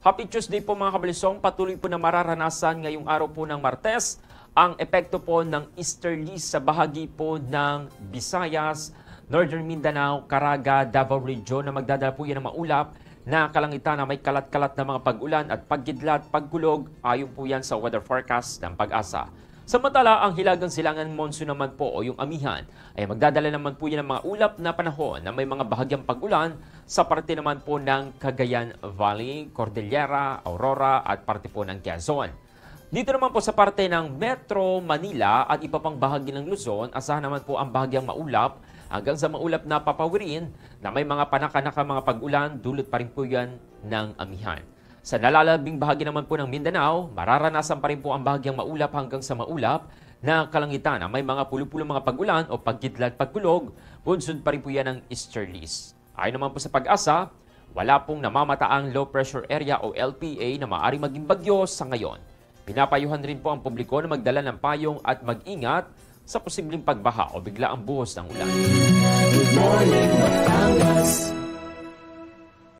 Happy Tuesday po mga kabalisong. Patuloy po na mararanasan ngayong araw po ng Martes ang epekto po ng easterlies sa bahagi po ng Visayas, Northern Mindanao, Caraga, Davao Region na magdadala po yan ng maulap na kalangitan na may kalat-kalat na mga pag-ulan at pagkidlat, pagkulog. Ayon po yan sa weather forecast ng Pag-asa. Samantala, ang hilagang silangan monsoon naman po o yung amihan ay magdadala naman po yan ng mga ulap na panahon na may mga bahagyang pag-ulan sa parte naman po ng Cagayan Valley, Cordillera, Aurora at parte po ng Quezon. Dito naman po sa parte ng Metro Manila at iba pang bahagi ng Luzon, asahan naman po ang bahagyang maulap hanggang sa maulap na papawirin na may mga panaka-naka mga pag-ulan, dulot pa rin po yan ng amihan. Sa nalalabing bahagi naman po ng Mindanao, mararanasan pa rin po ang bahagyang maulap hanggang sa maulap na kalangitan na may mga pulo-pulo mga pag-ulan o pagkidlat pagkulog, bunsod pa rin po yan ng easterlies. Ayon naman po sa Pag-asa, wala pong namamataang low pressure area o LPA na maaaring maging bagyo sa ngayon. Pinapayuhan rin po ang publiko na magdala ng payong at mag-ingat sa posibleng pagbaha o biglaang buhos ng ulan.